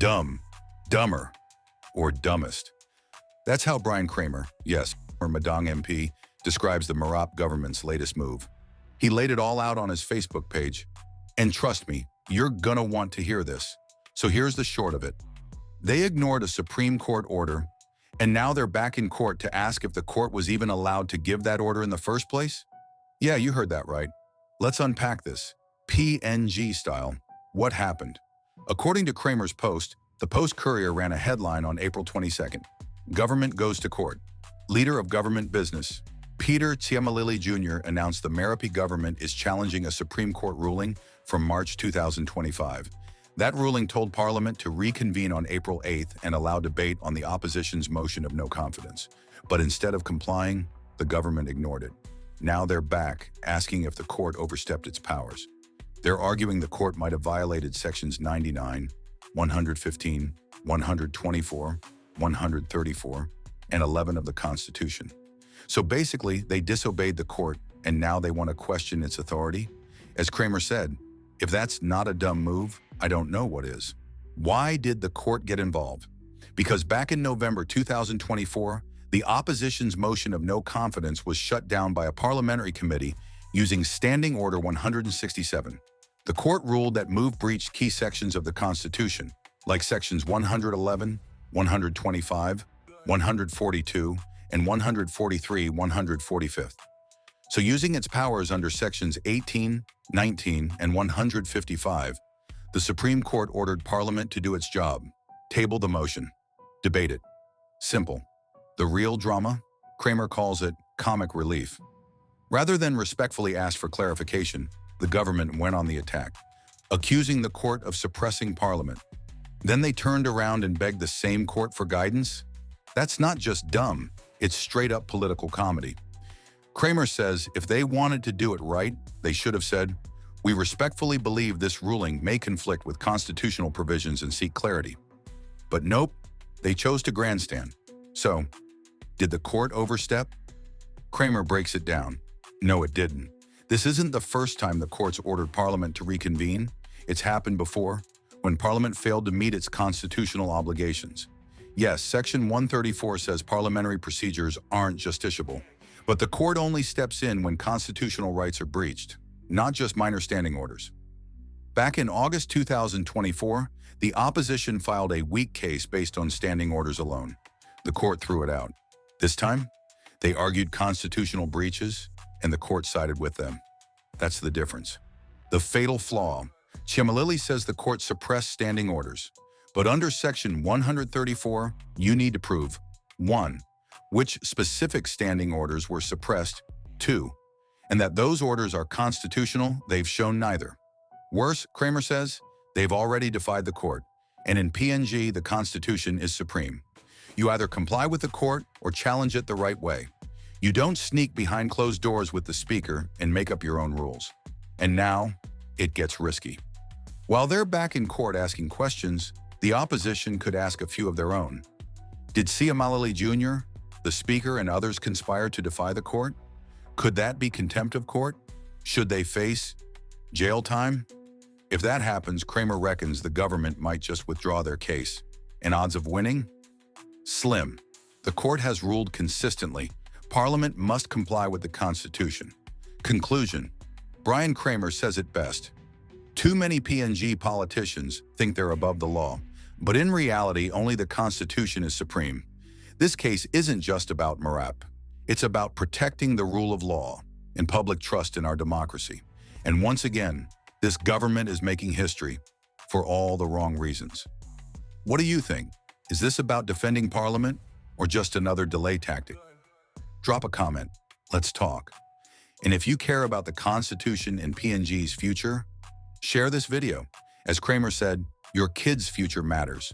Dumb, dumber, or dumbest. That's how Brian Kramer, yes, or Madang MP, describes the Marape government's latest move. He laid it all out on his Facebook page. And trust me, you're gonna want to hear this. So here's the short of it. They ignored a Supreme Court order, and now they're back in court to ask if the court was even allowed to give that order in the first place? Yeah, you heard that right. Let's unpack this. PNG style. What happened? According to Kramer's Post, the Post-Courier ran a headline on April 22nd. Government goes to court. Leader of government business, Peter Tsiamalili Jr. announced the Marape government is challenging a Supreme Court ruling from March 2025. That ruling told Parliament to reconvene on April 8th and allow debate on the opposition's motion of no confidence. But instead of complying, the government ignored it. Now they're back, asking if the court overstepped its powers. They're arguing the court might have violated Sections 99, 115, 124, 134, and 11 of the Constitution. So basically, they disobeyed the court, and now they want to question its authority? As Kramer said, if that's not a dumb move, I don't know what is. Why did the court get involved? Because back in November 2024, the opposition's motion of no confidence was shut down by a parliamentary committee using Standing Order 167. The court ruled that move breached key sections of the Constitution, like Sections 111, 125, 142, and 143-145. So using its powers under Sections 18, 19, and 155, the Supreme Court ordered Parliament to do its job, table the motion, debate it. Simple. The real drama? Kramer calls it comic relief. Rather than respectfully ask for clarification, the government went on the attack, accusing the court of suppressing Parliament. Then they turned around and begged the same court for guidance? That's not just dumb, it's straight-up political comedy. Kramer says if they wanted to do it right, they should have said, "We respectfully believe this ruling may conflict with constitutional provisions and seek clarity." But nope, they chose to grandstand. So, did the court overstep? Kramer breaks it down. No, it didn't. This isn't the first time the courts ordered Parliament to reconvene. It's happened before, when Parliament failed to meet its constitutional obligations. Yes, Section 134 says parliamentary procedures aren't justiciable, but the court only steps in when constitutional rights are breached, not just minor standing orders. Back in August 2024, the opposition filed a weak case based on standing orders alone. The court threw it out. This time, they argued constitutional breaches, and the court sided with them. That's the difference. The fatal flaw. Tsiamalili says the court suppressed standing orders, but under Section 134, you need to prove 1. Which specific standing orders were suppressed, 2. And that those orders are constitutional, they've shown neither. Worse, Kramer says, they've already defied the court, and in PNG, the Constitution is supreme. You either comply with the court or challenge it the right way. You don't sneak behind closed doors with the speaker and make up your own rules. And now, it gets risky. While they're back in court asking questions, the opposition could ask a few of their own. Did Tsiamalili Jr., the speaker, and others conspire to defy the court? Could that be contempt of court? Should they face jail time? If that happens, Kramer reckons the government might just withdraw their case. And odds of winning? Slim. The court has ruled consistently. Parliament must comply with the Constitution. Conclusion. Brian Kramer says it best. Too many PNG politicians think they're above the law, but in reality, only the Constitution is supreme. This case isn't just about Marape. It's about protecting the rule of law and public trust in our democracy. And once again, this government is making history for all the wrong reasons. What do you think? Is this about defending Parliament or just another delay tactic? Drop a comment. Let's talk. And if you care about the Constitution and PNG's future, share this video. As Kramer said, your kids' future matters.